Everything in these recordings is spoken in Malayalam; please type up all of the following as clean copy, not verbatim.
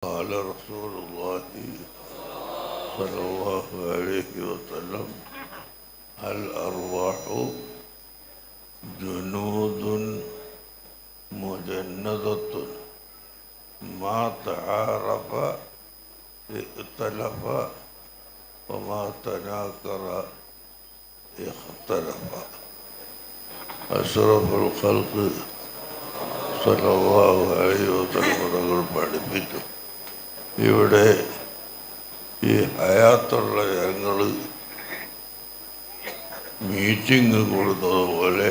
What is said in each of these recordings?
قال رسول الله صلى الله عليه وسلم الأرواح جنود مجندة ما تعارف ائتلف وما تناكر اختلف. أشرف الخلق صلى الله عليه وسلم തങ്ങൾ പഠിപ്പിച്ചു. ഇവിടെ ഈ ഹയാത്തുള്ള ജനങ്ങൾ മീറ്റിംഗ് കൊടുത്തതുപോലെ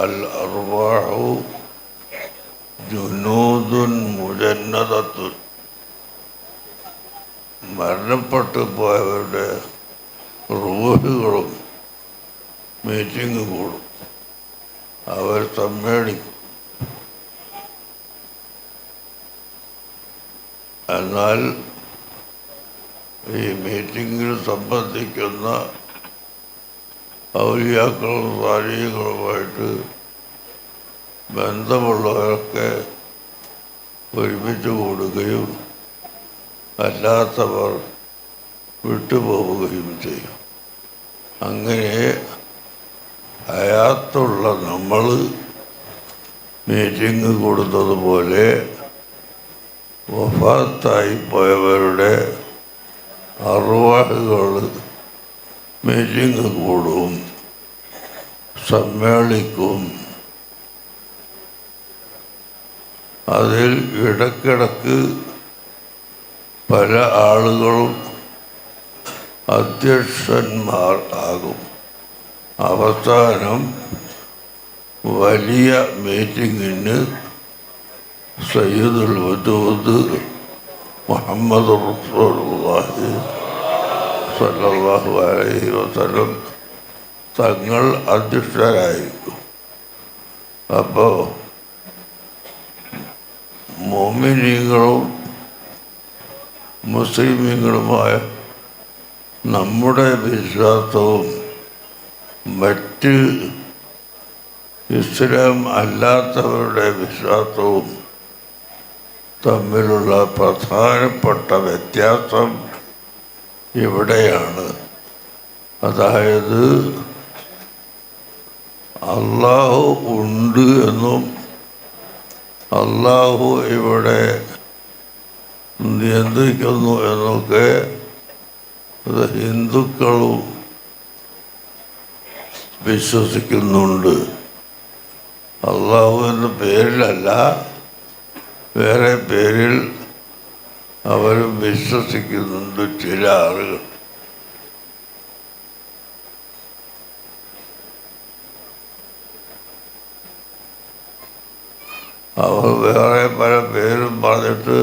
അൽ അർവാഹു ജുനൂദുൻ മുജന്നദത്തുൻ, മരണപ്പെട്ടു പോയവരുടെ റൂഹുകളും മീറ്റിംഗ് കൂടും, അവർ സമ്മേളിക്കും. എന്നാൽ ഈ മീറ്റിങ്ങിൽ സംബന്ധിക്കുന്ന ഔലിയാക്കളും സാലിഹ്യങ്ങളുമായിട്ട് ബന്ധമുള്ളവരൊക്കെ ഒരുമിച്ച് കൂടുകയും അല്ലാത്തവർ വിട്ടുപോവുകയും ചെയ്യും. അങ്ങനെ ഹയാത്തുള്ള നമ്മൾ മീറ്റിംഗ് കൂടുന്നതുപോലെ വഫാത്തായി പോയവരുടെ അർവാഹുകൾ മീറ്റിംഗ് കൂടും, സമ്മേളിക്കും. അതിൽ ഇടക്കിടക്ക് പല ആളുകളും അധ്യക്ഷന്മാർ ആകും. അവസാനം വലിയ മീറ്റിങ്ങിന് സയ്യിദുൽ വജൂദ് മുഹമ്മദ് റസൂലുള്ളാഹി സ്വല്ലല്ലാഹു അലൈഹി വസല്ലം തങ്ങൾ അധ്യക്ഷരായിരിക്കും. അപ്പോൾ മുഅ്മിനീങ്ങളും മുസ്ലിമീങ്ങളുമായ നമ്മുടെ വിശ്വാസവും മറ്റ് ഇസ്ലാം അല്ലാത്തവരുടെ വിശ്വാസവും തമ്മിലുള്ള പ്രധാനപ്പെട്ട വ്യത്യാസം ഇവിടെയാണ്. അതായത് അള്ളാഹു ഉണ്ട് എന്നും അള്ളാഹു ഇവിടെ നിയന്ത്രിക്കുന്നു എന്നൊക്കെ അത് ഹിന്ദുക്കളും വിശ്വസിക്കുന്നുണ്ട്. അള്ളാഹു എന്ന പേരിലല്ല, വേറെ പേരിൽ അവർ വിശ്വസിക്കുന്നുണ്ട് ചില ആളുകൾ. അവർ വേറെ പല പേരും പറഞ്ഞിട്ട്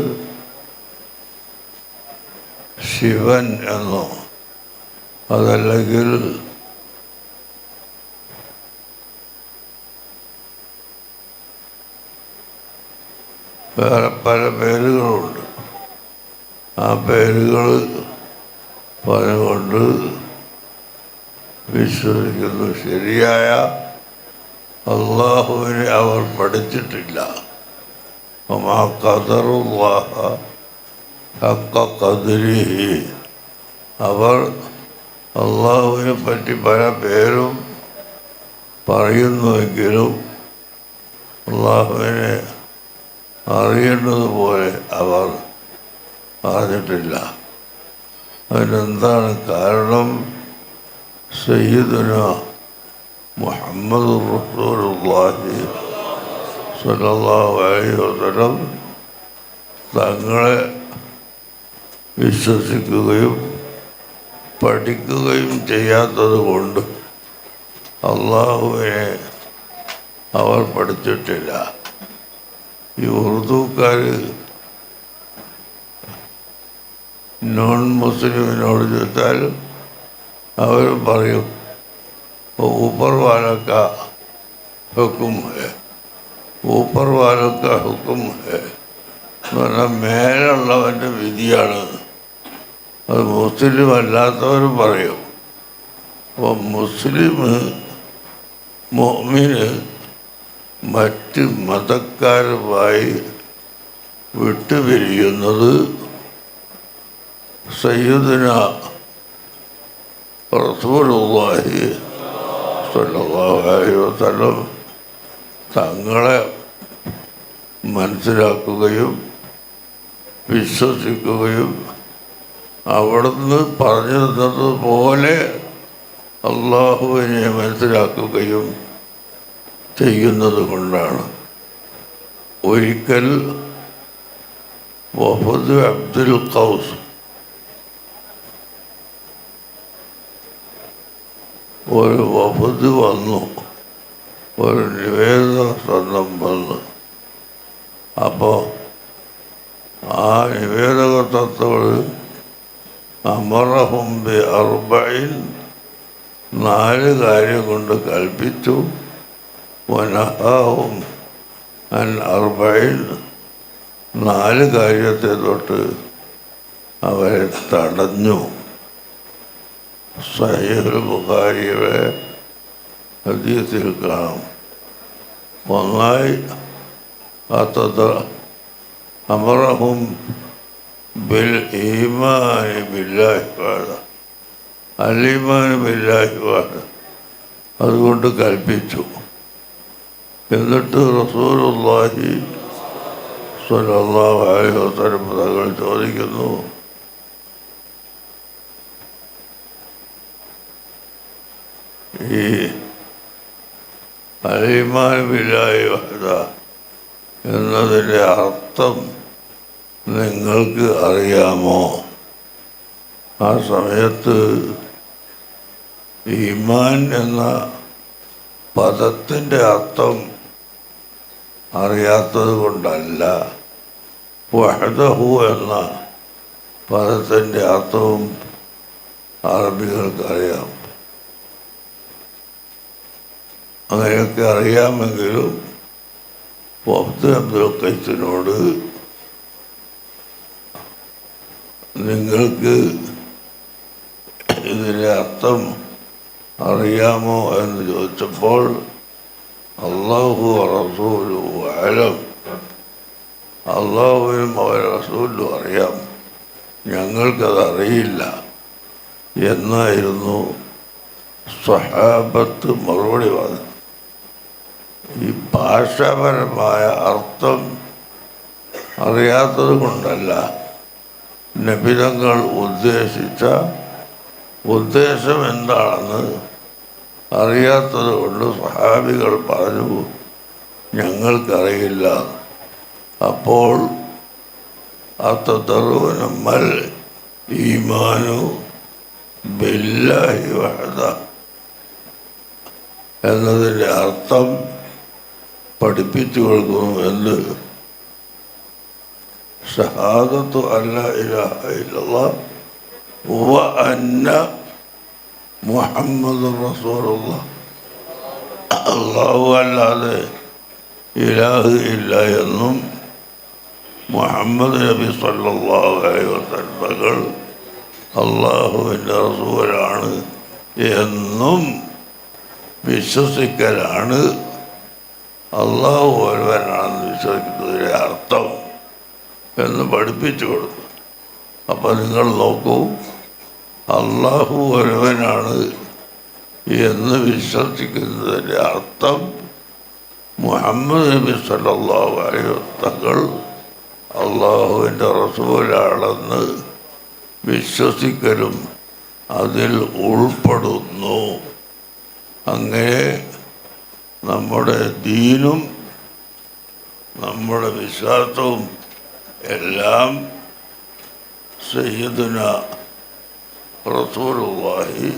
ശിവൻ എന്നോ അതല്ലെങ്കിൽ വേറെ പല പേരുകളുണ്ട്. ആ പേരുകൾ പറഞ്ഞുകൊണ്ട് വിശ്വസിക്കുന്നു. ശരിയായ അള്ളാഹുവിനെ അവർ പഠിച്ചിട്ടില്ല. വമാ ഖദറുല്ലാഹ ഹഖ ഖദ്രിഹി, അവർ അള്ളാഹുവിനെ പറ്റി പല പേരും പറയുന്നുവെങ്കിലും അള്ളാഹുവിനെ അറിയേണ്ടതുപോലെ അവർ അറിഞ്ഞിട്ടില്ല. അതിനെന്താണ് കാരണം? സയ്യിദുനാ മുഹമ്മദ് റസൂലുള്ളാഹി സ്വല്ലല്ലാഹു അലൈഹി വസല്ലം തങ്ങളെ വിശ്വസിക്കുകയും പഠിക്കുകയും ചെയ്യാത്തത് കൊണ്ട് അള്ളാഹുവിനെ അവർ പഠിച്ചിട്ടില്ല. ഈ ഉറുദുക്കാർ നോൺ മുസ്ലിമിനോട് ചോദിച്ചാൽ അവർ പറയും ऊपर वाला का हुक्म है, ऊपर वाला का हुक्म है എന്ന് പറഞ്ഞാൽ മേലുള്ളവൻ്റെ വിധിയാണ്. അത് മുസ്ലിം അല്ലാത്തവർ പറയും. അപ്പോൾ മുസ്ലിം മുഅ്മിന് മറ്റ് മതക്കാരുമായി വിട്ടുപിരിയുന്നത് സയ്യിദുന റസൂലുള്ളാഹി സ്വല്ലല്ലാഹു അലൈഹി വസല്ലം തങ്ങളെ മനസ്സിലാക്കുകയും വിശ്വസിക്കുകയും അവിടുന്ന് പറഞ്ഞു തന്നതുപോലെ അള്ളാഹുവിനെ മനസ്സിലാക്കുകയും ചെയ്യുന്നത് കൊണ്ടാണ്. ഒരിക്കൽ വഫദ് അബ്ദുൽ ഖൗസ് ഒരു വഫദ് വന്നു, ഒരു നിവേദന സംഘം വന്നു. അപ്പോൾ ആ നിവേദകത്വത്തോട് അമറഹും ബി അർബഈൻ 4 കാര്യം കൊണ്ട് കൽപ്പിച്ചു. വനഹാഹും അൻ അർബഈൻ 4 കാര്യത്തെ തൊട്ട് അവരെ തടഞ്ഞു. സഹീഹുൽ ബുഖാരിയുടെ ഹദീസിൽ കാണാം. ഒന്നായി അമറഹും ബിൽ ഈമാനി ബില്ലാഹി വഹദ, അൽ ഈമാൻ ബില്ലാഹി വഹദ, അതുകൊണ്ട് കൽപ്പിച്ചു. എന്നിട്ട് റസൂലുള്ളാഹി സ്വല്ലല്ലാഹു അലൈഹി വസല്ലം തങ്ങൾ ചോദിക്കുന്നു, ഈ അൽ ഈമാൻ ബില്ലാഹി വഹദ എന്നതിൻ്റെ അർത്ഥം നിങ്ങൾക്ക് അറിയാമോ? ആ സമയത്ത് ഈമാൻ എന്ന പദത്തിൻ്റെ അർത്ഥം അറിയാത്തത് കൊണ്ടല്ല, വഹദഹു എന്ന പദത്തിൻ്റെ അർത്ഥവും അറബികൾക്കറിയാം. അങ്ങനെയൊക്കെ അറിയാമെങ്കിലും വഫദ് അബ്ദുൽ ഖൈസിനോട് നിങ്ങൾക്ക് ഇതിൻ്റെ അർത്ഥം അറിയാമോ എന്ന് ചോദിച്ചപ്പോൾ അല്ലാഹു റസൂലുഹു അഅലം, അള്ളാഹുവിനും അവരുടെ റസൂലിനും അറിയാം, ഞങ്ങൾക്കത് അറിയില്ല എന്നായിരുന്നു സ്വഹാബത്ത് മറുപടി പറഞ്ഞത്. ഈ ഭാഷാപരമായ അർത്ഥം അറിയാത്തത് കൊണ്ടല്ല, നബിതങ്ങൾ ഉദ്ദേശിച്ച ഉദ്ദേശം എന്താണെന്ന് അറിയാത്തത് കൊണ്ട് സ്വഹാബികൾ പറഞ്ഞു ഞങ്ങൾക്കറിയില്ല. അപ്പോൾ അത്തദറൂന മൽ ഈമാനു ബില്ലാഹി വഹദ എന്നതിൻ്റെ അർത്ഥം പഠിപ്പിച്ചു കൊടുക്കുന്നു. എന്ന് ഷഹാദത്തു അല്ലാ ഇലാഹ ഇല്ലല്ലാഹ് വ അന്ന മുഹമ്മദുർ റസൂലുള്ളാഹ്, അല്ലാഹു അല്ലാതെ ഇലാഹ് ഇല്ല എന്നും മുഹമ്മദ് നബി സല്ലല്ലാഹു അലൈഹി വസല്ലം അള്ളാഹുവിൻ്റെ റസൂലാണ് എന്നും വിശ്വസിക്കലാണ് അള്ളാഹു ഒരുവനാണെന്ന് വിശ്വസിക്കുന്നതിൻ്റെ അർത്ഥം എന്ന് പഠിപ്പിച്ചു കൊടുത്തു. അപ്പം നിങ്ങൾ നോക്കൂ, അള്ളാഹു ഒരുവനാണ് എന്ന് വിശ്വസിക്കുന്നതിൻ്റെ അർത്ഥം മുഹമ്മദ് നബി സല്ലല്ലാഹു അലൈഹി വസല്ലം അള്ളാഹുവിൻ്റെ റസൂലാണെന്ന് വിശ്വസിക്കലും അതിൽ ഉൾപ്പെടുന്നു. അങ്ങനെ നമ്മുടെ ദീനും നമ്മുടെ വിശ്വാസവും എല്ലാം സയ്യിദുന റസൂലുള്ളാഹി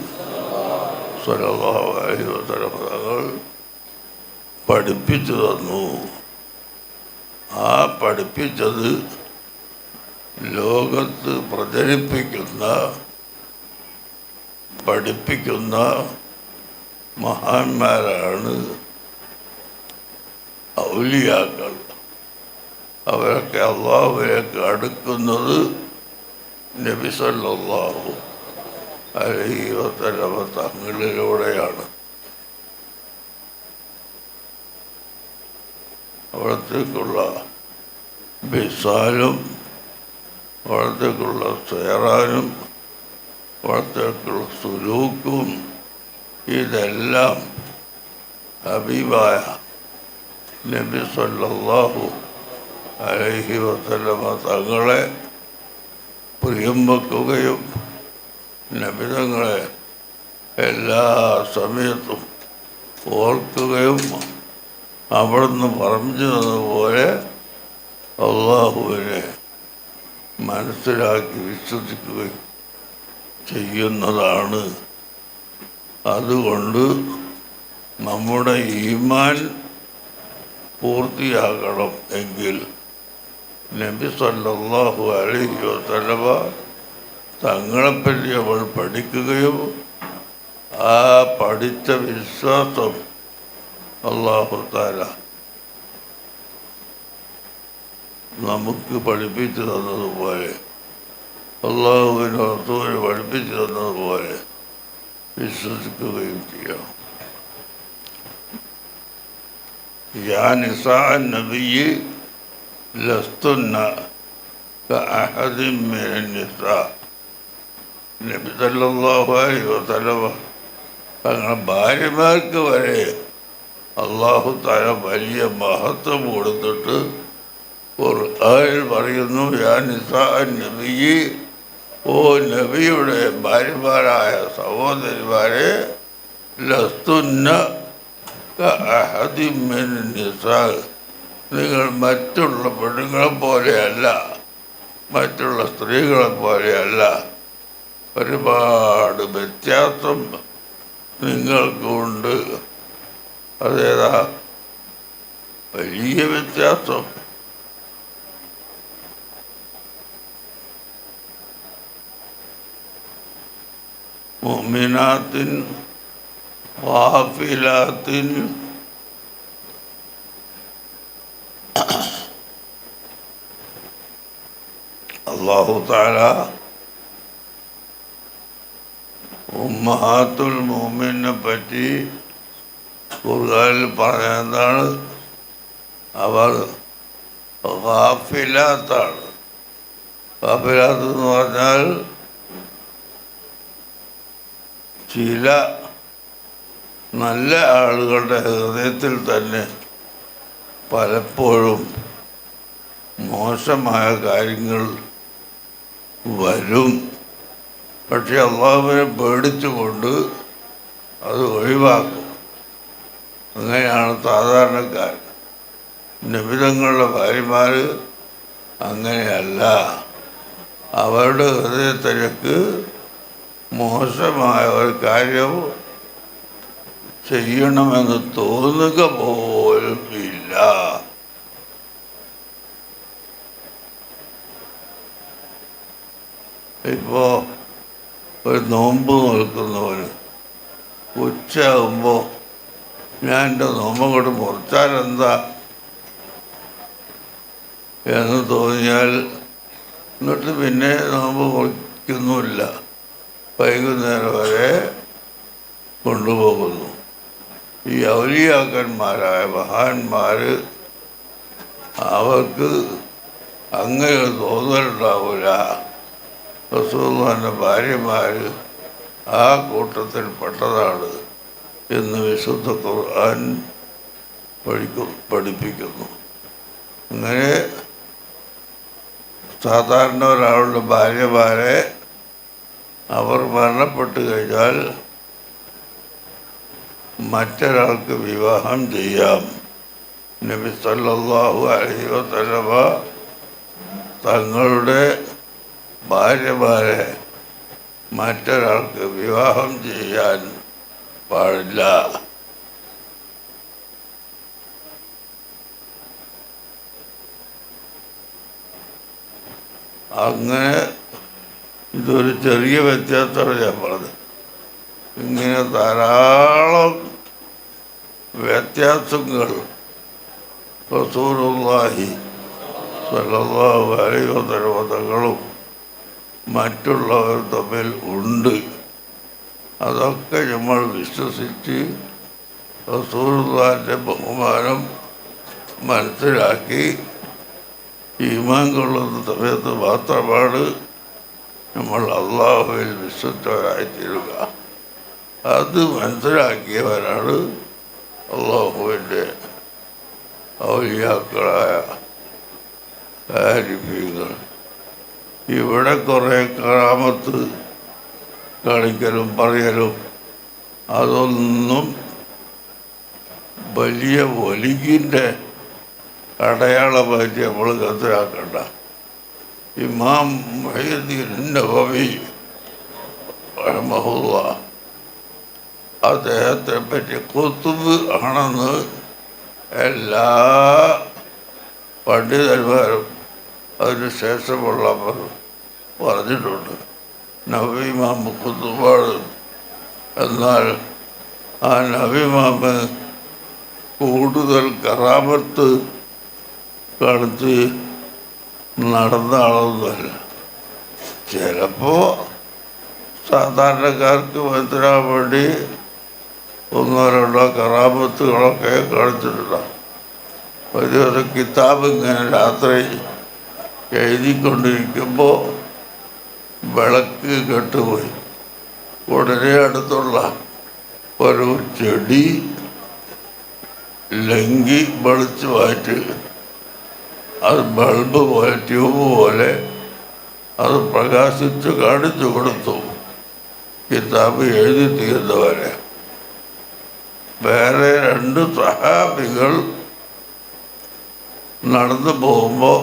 സ്വല്ലല്ലാഹു അലൈഹി വസല്ലം തങ്ങൾ പഠിപ്പിച്ചു തന്നു. ആ പഠിപ്പിച്ചത് ലോകത്ത് പഠിപ്പിക്കുന്ന മഹാന്മാരാണ് ഔലിയാക്കൾ. അവരൊക്കെ അള്ളാഹുവിലേക്ക് അടുക്കുന്നത് നബി സല്ലല്ലാഹു അലൈഹി വസല്ലം തങ്ങളിലൂടെയാണ്. അവിടത്തേക്കുള്ള വിസാലും അവിടത്തേക്കുള്ള സേറാനും അവിടത്തേക്കുള്ള സുലൂക്കും ഇതെല്ലാം ഹബീബായ നബി സല്ലല്ലാഹു അലൈഹി വസല്ലമ തങ്ങളെ പ്രിയം വെക്കുകയും നബി തങ്ങളെ എല്ലാ സമയത്തും ഓർക്കുകയും അവിടുന്ന് പറഞ്ഞു തന്നതുപോലെ അള്ളാഹുവിനെ മനസ്സിലാക്കി വിശ്വസിക്കുകയും ചെയ്യുന്നതാണ്. അതുകൊണ്ട് നമ്മുടെ ഈമാൻ പൂർത്തിയാകണം എങ്കിൽ നബി സല്ലല്ലാഹു അലൈഹി വസല്ലമ തങ്ങളെപ്പറ്റി അവൾ പഠിക്കുകയും ആ പഠിച്ച വിശ്വാസം അല്ലാഹു തആല നമുക്ക് പഠിപ്പിച്ചു തന്നതുപോലെ അള്ളാഹുവിൻ്റെ റസൂലിനെ പഠിപ്പിച്ചു തന്നതുപോലെ വിശ്വസിക്കുകയും ചെയ്യണം. യാ നിസാഅൻ നബിയ്യി ലസ്തുന്ന കഅഹദിൻ മിനൻ നിസാ. നബി സല്ലല്ലാഹു അലൈഹി വസല്ലമ തങ്ങളുടെ ഭാര്യമാർക്ക് വരെ അല്ലാഹു തആല വലിയ മഹത്വം കൊടുത്തിട്ട് ഖുർആനിൽ പറയുന്നു, യാ നിസാഅൻ നബിയ്യി, ഓ നബിയുടെ ഭാര്യമാരായ സഹോദരിമാരെ, ലസ്തുന്ന കഅഹദിൻ മിനൻ നിസാ, നിങ്ങൾ മറ്റുള്ള പെണ്ണുങ്ങളെ പോലെയല്ല, മറ്റുള്ള സ്ത്രീകളെ പോലെയല്ല. ഒരുപാട് വ്യത്യാസം നിങ്ങൾക്കുണ്ട്. അതേതാ? വലിയ വ്യത്യാസം. മുഅ്മിനാത്തിൻ ഗാഫിലാത്തിൻ അല്ലാഹു തആല ഉമ്മഹാത്തുൽ മുഅ്മിനെ പറ്റി ഖുർആനിൽ പറഞ്ഞതാണ്, അവർ ഗാഫിലാത്താണ്. ഗാഫിലാത്ത് എന്ന് പറഞ്ഞാൽ ചില നല്ല ആളുകളുടെ ഹൃദയത്തിൽ തന്നെ പലപ്പോഴും മോശമായ കാര്യങ്ങൾ വരും. പക്ഷെ അള്ളാഹുവിനെ പേടിച്ചുകൊണ്ട് അത് ഒഴിവാക്കും. അങ്ങനെയാണ് സാധാരണക്കാർ. നബി തങ്ങളുടെ ഭാര്യമാർ അങ്ങനെയല്ല. അവരുടെ ഹൃദയത്തിലേക്ക് മോശമായ ഒരു കാര്യം ചെയ്യണമെന്ന് തോന്നുക പോലും ഇല്ല. ഇപ്പോൾ ഒരു നോമ്പ് നോക്കുന്നവന് ഉച്ചയാകുമ്പോൾ ഞാൻ എൻ്റെ നോമ്പ് കൊണ്ട് മുറിച്ചാലെന്താ എന്ന് തോന്നിയാൽ എന്നിട്ട് പിന്നെ നോമ്പ് മുറിക്കുന്നുമില്ല, വൈകുന്നേരം വരെ കൊണ്ടുപോകുന്നു. ഈ ഔലിയാക്കന്മാരായ മഹാന്മാർ അവർക്ക് അങ്ങനെ തോന്നലുണ്ടാവില്ല. റസൂലുള്ളാഹിന്റെ ഭാര്യമാർ ആ കൂട്ടത്തിൽ പെട്ടതാണ് എന്ന് വിശുദ്ധ ഖുർആൻ പഠിപ്പിക്കുന്നു. അങ്ങനെ സാധാരണ ഒരാളുടെ ഭാര്യമാരെ അവർ മരണപ്പെട്ടു കഴിഞ്ഞാൽ മറ്റൊരാൾക്ക് വിവാഹം ചെയ്യാം. നബി സല്ലല്ലാഹു അലൈഹി വസല്ലമ തങ്ങളുടെ ഭാര്യമാരെ മറ്റൊരാൾക്ക് വിവാഹം ചെയ്യാൻ പാടില്ല. അങ്ങനെ ഇതൊരു ചെറിയ വ്യത്യാസമാണ് ഞാൻ പറഞ്ഞത്. ഇങ്ങനെ ധാരാളം വ്യത്യാസങ്ങൾ റസൂലുള്ളാഹി സ്വല്ലല്ലാഹു അലൈഹി വസല്ലം തങ്ങളും മറ്റുള്ളവർ തമ്മിൽ ഉണ്ട്. അതൊക്കെ നമ്മൾ വിശ്വസിച്ച് റസൂലുള്ളാഹിന്റെ ബഹുമാനം മനസ്സിലാക്കി ഈമാൻ കൊള്ളുന്ന സമയത്ത് മാത്രമാണ് നമ്മൾ അള്ളാഹുവിൽ വിശ്വസ്തരായിത്തീരുക. അത് മനസ്സിലാക്കിയവരാണ് അള്ളാഹുവിൻ്റെ ഔലിയാക്കളായ ആരിഫീങ്ങൾ. ഇവിടെ കുറേ കറാമത്ത് കാണിക്കലും പറയലും അതൊന്നും വലിയ ഒലികിൻ്റെ അടയാളമായിട്ട് നമ്മൾ മനസ്സിലാക്കണ്ട. ഇമാം മുഹയ്യിദ്ദീൻ നബവി റഹ്മഹുല്ലാഹ് അദ്ദേഹത്തെ പറ്റി ഖുത്ബ് ആണെന്ന് എല്ലാ പണ്ഡിതന്മാരും അതിന് ശേഷമുള്ളവർ പറഞ്ഞിട്ടുണ്ട്. നബി ഇമാം ഖുത്ബാണ്. എന്നാൽ ആ നബി ഇമാമ് കൂടുതൽ കറാമത്ത് കാണിച്ച് നടന്ന ആളൊന്നുമല്ല. ചിലപ്പോൾ സാധാരണക്കാർക്ക് മനസ്സിലാകാൻ വേണ്ടി ഒന്നോ രണ്ടോ കറാമത്തുകളൊക്കെ കാണിച്ചിട്ടുണ്ടാകും. ഒരു കിതാബ് ഇങ്ങനെ രാത്രി എഴുതിക്കൊണ്ടിരിക്കുമ്പോൾ വിളക്ക് കെട്ടുപോയി. ഉടനെ അടുത്തുള്ള ഒരു ചെടി ലങ്കി വെളിച്ചമായിട്ട് അത് ബൾബ് പോലെ ട്യൂബ് പോലെ അത് പ്രകാശിച്ച് കാണിച്ചു കൊടുത്തു. കിതാബ് എഴുതി തീർന്നവരെ വേറെ 2 സഹാബികൾ നടന്നു പോകുമ്പോൾ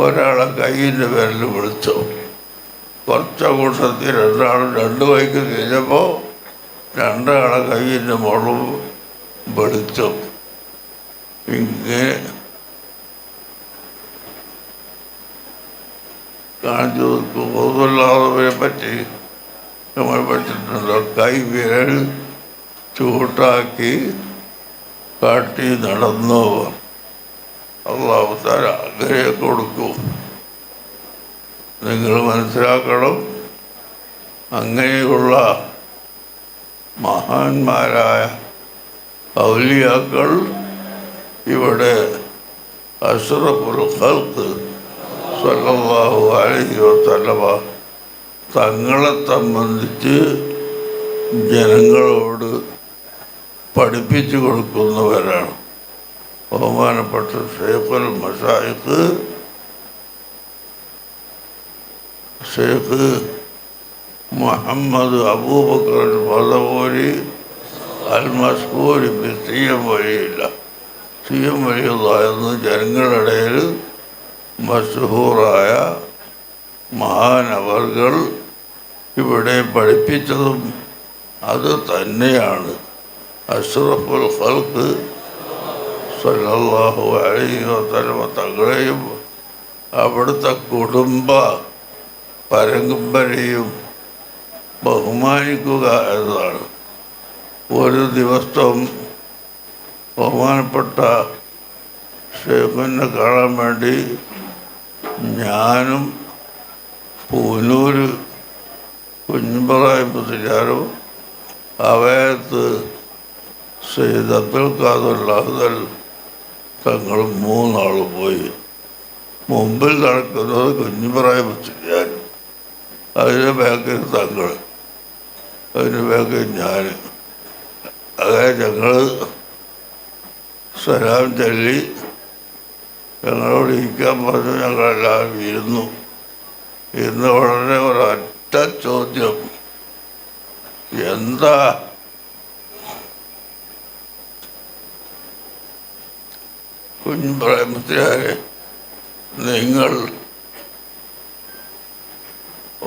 ഒരാളെ കയ്യിൻ്റെ വിരൽ വിളിച്ചു. കുറച്ച കൂട്ടത്തിൽ 2 ആളും 2 വഴിക്ക് കഴിഞ്ഞപ്പോൾ 2 ആളെ കയ്യിൻ്റെ മുകളിൽ വെളിച്ചു. ഇങ്ങനെ കാണിച്ചു കൊടുക്കുമ്പോഴെ പറ്റി നമ്മൾ പറ്റിട്ടുണ്ടോ? കൈ വിരൽ ചൂട്ടാക്കി കാട്ടി നടന്നു. അള്ളാഹു തആല അങ്ങനെ കൊടുക്കും. നിങ്ങൾ മനസ്സിലാക്കണം, അങ്ങനെയുള്ള മഹാന്മാരായ ഔലിയാക്കൾ ഇവിടെ അഷ്റഫുൽ ഖൽഖ് സല്ലല്ലാഹു അലൈഹി വസല്ലമ തങ്ങളെ സംബന്ധിച്ച് ജനങ്ങളോട് പഠിപ്പിച്ചു കൊടുക്കുന്നവരാണ്. ബഹുമാനപ്പെട്ട ഷെയ്ഖുൽ മശായിഖ് ഷെയ്ഖ് മുഹമ്മദ് അബൂബക്കർ മദവൂരി അൽ മസ്കൂരി സിയം വലിയില്ല സിയം വലിയുള്ള എന്ന് ജനങ്ങളുടെ ഇടയിൽ മഷ്ഹൂറായ മഹാനവർകൾ ഇവിടെ പഠിപ്പിച്ചതും അത് തന്നെയാണ്. അഷ്റഫുൽ ഖൽഖ് സല്ലല്ലാഹു അലൈഹി വസല്ലമ തങ്ങളെയും അവിടുത്തെ കുടുംബ പരമ്പരയും ബഹുമാനിക്കുക എന്നതാണ്. ഒരു ദിവസം ബഹുമാനപ്പെട്ട ഷെയ്ഖിനെ കാണാൻ വേണ്ടി ഞാനും പൂനൂർ കുഞ്ഞിബ്രാഹിം മുസ്ലിയാരും അവയത്ത് സയ്യിദ് അബ്ദുൽ ഖാദർ ലഹ്ദൽ തങ്ങൾ 3 ആൾ പോയി. മുമ്പിൽ നടക്കുന്നത് കുഞ്ഞിബ്രാഹിം മുസ്ലിയാർ, അതിൻ്റെ ബാക്കിൽ തങ്ങൾ, അതിൻ്റെ ബാക്കിൽ ഞാൻ. അങ്ങനെ ഞങ്ങൾ സലാം ചൊല്ലി ഞങ്ങളോട് ഇരിക്കാൻ പറഞ്ഞു. ഞങ്ങളെല്ലാവരും ഇരുന്നു. ഇന്ന് വളരെ ഒരൊറ്റ ചോദ്യം, എന്താ കുഞ്ഞിബ്രാഹിം മുസ്ലിയാരെ നിങ്ങൾ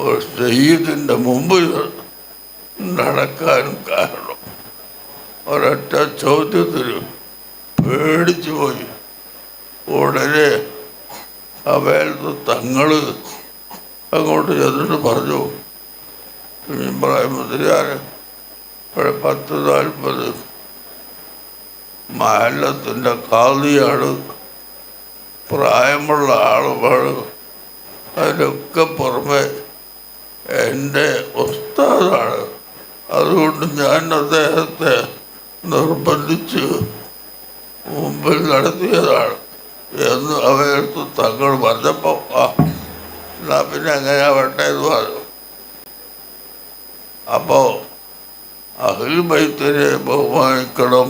ഒരു സയ്യിദിൻ്റെ മുമ്പിൽ നടക്കാനും കാരണം? ഒരൊറ്റ ചോദ്യത്തിന് പേടിച്ചു പോയി. ഉടനെ അവയത്ത് തങ്ങൾ അങ്ങോട്ട് ചെന്നിട്ട് പറഞ്ഞു, ഇബ്രാഹിം മുസ്ലിയാർ ഇവിടെ 10-40 മഹല്ലത്തിൻ്റെ ഖാദിയാണ്, പ്രായമുള്ള ആളുമാണ്. അതിനൊക്കെ പുറമെ എൻ്റെ ഉസ്താദാണ്. അതുകൊണ്ട് ഞാൻ അദ്ദേഹത്തെ നിർബന്ധിച്ച് മുമ്പിൽ നടത്തിയതാണ്. എന്ന് അവയെടുത്ത് തങ്ങൾ പറഞ്ഞപ്പോൾ ആ എന്നാ പിന്നെ എങ്ങനെയാ വേണ്ടേ എന്ന് പറഞ്ഞു. അപ്പോൾ അഹ്ലുൽ ബൈത്തിനെ ബഹുമാനിക്കണം,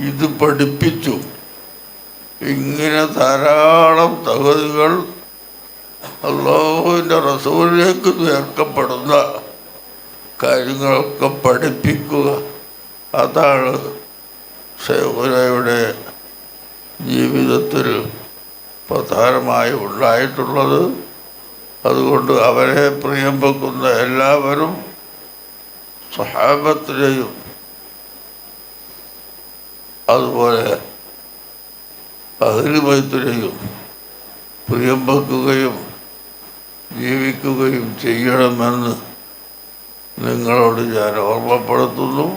ഇത് പഠിപ്പിച്ചു. ഇങ്ങനെ ധാരാളം തകതികൾ അല്ലാഹുവിൻ്റെ റസൂലിലേക്ക് ചേർക്കപ്പെടുന്ന കാര്യങ്ങളൊക്കെ പഠിപ്പിക്കുക. അതാണ് ശൈഖുനയുടെ ജീവിതത്തിൽ പ്രധാനമായി ഉണ്ടായിട്ടുള്ളത്. അതുകൊണ്ട് അവരെ പ്രിയം വെക്കുന്ന എല്ലാവരും സ്വഹാബത്തിനെയും അതുപോലെ അഹ്ലുൽ ബൈത്തിനെയും പ്രിയം വെക്കുകയും ജീവിക്കുകയും ചെയ്യണമെന്ന് നിങ്ങളോട് ഞാൻ ഓർമ്മപ്പെടുത്തുന്നു.